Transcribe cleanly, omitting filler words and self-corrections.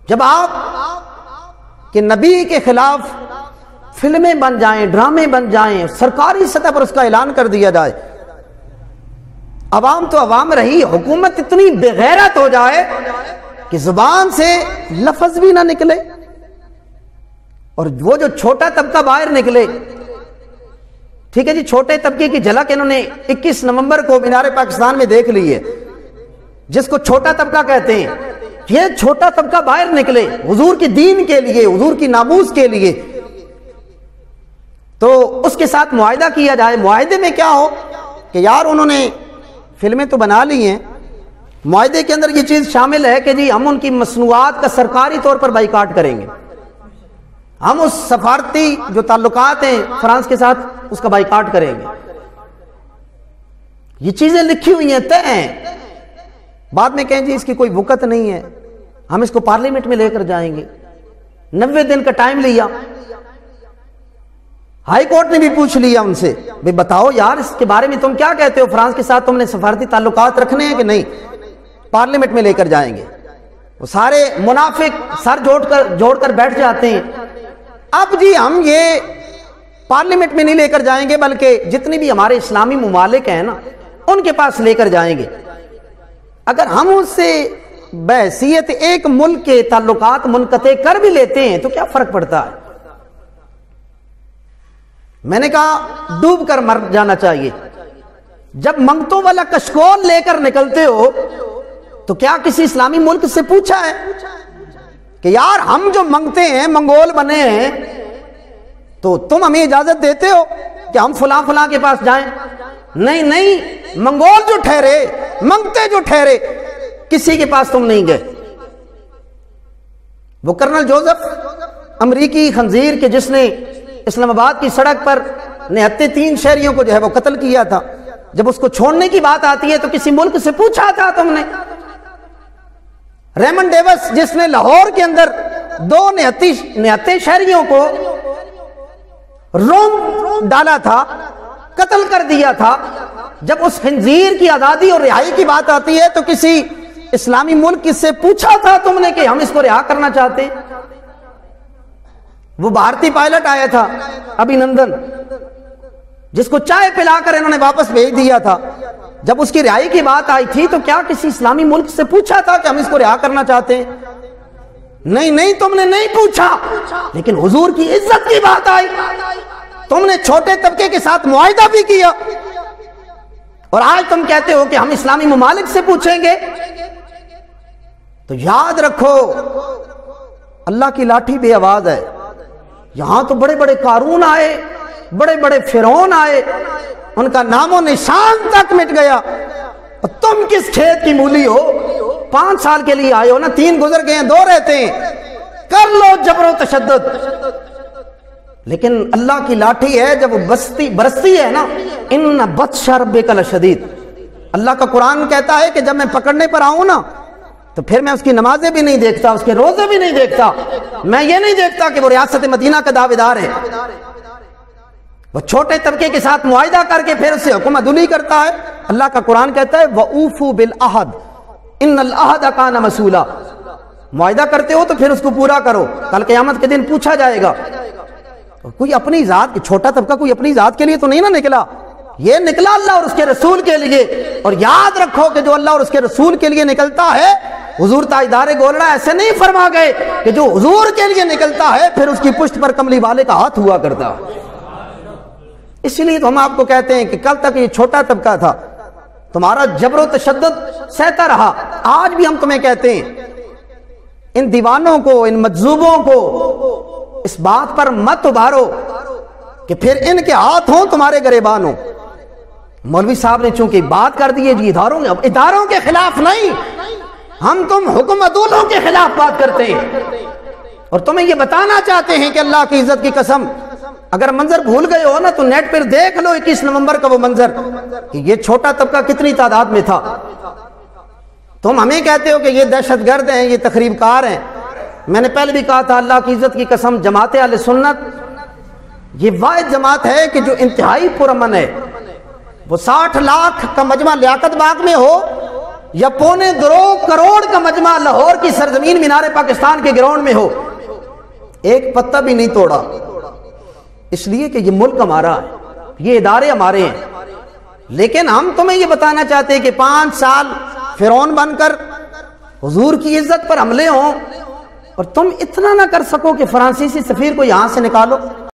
جب آپ کہ نبی کے خلاف فلمیں بن جائیں، ڈرامے بن جائیں، سرکاری سطح پر اس کا اعلان کر دیا جائے، عوام تو عوام رہی، حکومت اتنی بے غیرت ہو جائے کہ زبان سے لفظ بھی نہ نکلے، اور وہ جو چھوٹا طبقہ باہر نکلے، ٹھیک ہے جی، چھوٹے طبقے کی جھلک انہوں نے 21 نومبر کو مینار پاکستان میں دیکھ لی ہے، جس کو چھوٹا طبقہ کہتے ہیں، یہ چھوٹا طبقہ باہر نکلے حضور کی دین کے لیے، حضور کی ناموس کے لیے، تو اس کے ساتھ معاہدہ کیا جائے۔ معاہدے میں کیا ہو کہ یار انہوں نے فلمیں تو بنا لی ہیں، معاہدے کے اندر یہ چیز شامل ہے کہ جی ہم ان کی مصنوعات کا سرکاری طور پر بائیکاٹ کریں گے، ہم اس سفارتی جو تعلقات ہیں فرانس کے ساتھ اس کا بائیکاٹ کریں گے۔ یہ چیزیں لکھی ہوئی ہیں، طے ہیں، بعد میں کہیں جی اس کی کوئی وقت نہیں ہے، ہم اس کو پارلیمنٹ میں لے کر جائیں گے۔ 90 دن کا ٹائم لیا، ہائی کورٹ نے بھی پوچھ لیا ان سے، بھئی بتاؤ یار اس کے بارے میں تم کیا کہتے ہو، فرانس کے ساتھ تم نے سفارتی تعلقات رکھنے ہیں کہ نہیں؟ پارلیمنٹ میں لے کر جائیں گے۔ وہ سارے منافق سر جوڑ کر بیٹھ جاتے ہیں، اب جی ہم یہ پارلیمنٹ میں نہیں لے کر جائیں گے بلکہ جتنی بھی ہمارے اسلامی ممالک ہیں نا ان کے پاس لے کر جائیں گے۔ اگر ہم اس سے بحیثیت ایک ملک کے تعلقات منقطع کر بھی لیتے ہیں تو کیا فرق پڑتا ہے؟ میں نے کہا ڈوب کر مر جانا چاہیے۔ جب منگتوں والا کشکول لے کر نکلتے ہو تو کیا کسی اسلامی ملک سے پوچھا ہے کہ یار ہم جو منگتے ہیں منگول بنے ہیں تو تم ہمیں اجازت دیتے ہو کہ ہم فلاں فلاں کے پاس جائیں؟ نہیں نہیں، منگول جو ٹھہرے، منگتے جو ٹھہرے، کسی کے پاس تم نہیں گئے۔ وہ کرنل جوزف امریکی خنزیر کے جس نے اسلام آباد کی سڑک پر نہتے 3 شہریوں کو جو ہے وہ قتل کیا تھا، جب اس کو چھوڑنے کی بات آتی ہے تو کسی ملک سے پوچھا تھا تم نے؟ ریمنڈ ڈیوس جس نے لاہور کے اندر 2 نہتے شہریوں کو روم ڈالا تھا، قتل کر دیا تھا، جب اس خنزیر کی آزادی اور رہائی کی بات آتی ہے تو کسی اسلامی ملک سے پوچھا تھا تم نے کہ ہم اس کو رہا کرنا چاہتے ہیں؟ وہ بھارتی پائلٹ آیا تھا ابھی نندن، جس کو چائے پلا کر انہوں نے واپس بھیج دیا تھا، جب اس کی رہائی کی بات آئی تھی تو کیا کسی اسلامی ملک سے پوچھا تھا کہ ہم اس کو رہا کرنا چاہتے ہیں؟ نہیں نہیں، تم نے نہیں پوچھا۔ لیکن حضور کی عزت کی بات آئی، تم نے چھوٹے طبقے کے ساتھ معاہدہ بھی کیا، اور آج تم کہتے ہو کہ ہم اسلامی ممالک سے پوچھیں گے۔ تو یاد رکھو اللہ کی لاٹھی بے آواز ہے۔ یہاں تو بڑے بڑے قارون آئے، بڑے بڑے فرعون آئے، ان کا نام و نشان تک مٹ گیا، اور تم کس کھیت کی مولی ہو؟ 5 سال کے لیے آئے ہو نا، 3 گزر گئے ہیں، 2 رہتے ہیں، کر لو جبر و تشدد۔ لیکن اللہ کی لاٹھی ہے جب وہ برستی ہے نا، ان بطش ربک لشدید، اللہ کا قرآن کہتا ہے کہ جب میں پکڑنے پر آؤں نا تو پھر میں اس کی نمازیں بھی نہیں دیکھتا، اس کے روزے بھی نہیں دیکھتا، میں یہ نہیں دیکھتا کہ وہ ریاست مدینہ کا دعویدار ہے۔ وہ چھوٹے طبقے کے ساتھ معاہدہ کر کے پھر اس سے حکم عدولی کرتا ہے۔ اللہ کا قرآن کہتا ہے وَأُوفُوا بِالْعَهْدِ إِنَّ الْعَهْدَ كَانَ مَسْئُولًا، معاہدہ کرتے ہو تو پھر اس کو پورا کرو، کل قیامت کے دن پوچھا جائے گا۔ کوئی اپنی ذات، چھوٹا طبقہ کوئی اپنی ذات کے لیے تو نہیں نہ نکلا، یہ نکلا اللہ اور اس کے رسول کے لیے۔ اور یاد رکھو کہ جو اللہ اور اس کے رسول کے لیے نکلتا ہے، حضور تاجدار گولڑا ایسے نہیں فرما گئے کہ جو حضور کے لیے نکلتا ہے پھر اس کی پشت پر کملی والے کا ہاتھ ہوا کرتا۔ اس لیے تو ہم آپ کو کہتے ہیں کہ کل تک یہ چھوٹا طبقہ تھا، تمہارا جبر و تشدد سہتا رہا، آج بھی ہم تمہیں کہتے ہیں ان دیوانوں کو، ان مجذوبوں کو اس بات پر مت ابھارو کہ پھر ان کے ہاتھ ہوں تمہارے گریبان ہوں۔ مولوی صاحب نے چونکہ بات کر دی ہے جی اداروں کے خلاف نہیں، ہم تم حکم عدولوں کے خلاف بات کرتے ہیں، اور تمہیں یہ بتانا چاہتے ہیں کہ اللہ کی عزت کی قسم اگر منظر بھول گئے ہو نا تو نیٹ پر دیکھ لو 21 نومبر کا وہ منظر کہ یہ چھوٹا طبقہ کتنی تعداد میں تھا۔ تم ہمیں کہتے ہو کہ یہ دہشت گرد ہیں، یہ تخریب کار ہیں۔ میں نے پہلے بھی کہا تھا اللہ کی عزت کی قسم جماعت اہل سنت یہ واحد جماعت ہے کہ جو انتہائی پرامن ہے۔ وہ 60 لاکھ کا مجمع لیاقت باغ میں ہو یا 2.25 کروڑ کا مجمع لاہور کی سرزمین مینار پاکستان کے گراؤنڈ میں ہو، ایک پتہ بھی نہیں توڑا، اس لیے کہ یہ ملک ہمارا ہے، یہ ادارے ہمارے ہیں۔ لیکن ہم تمہیں یہ بتانا چاہتے ہیں کہ 5 سال فرعون بن کر حضور کی عزت پر حملے ہوں اور تم اتنا نہ کر سکو کہ فرانسیسی سفیر کو یہاں سے نکالو۔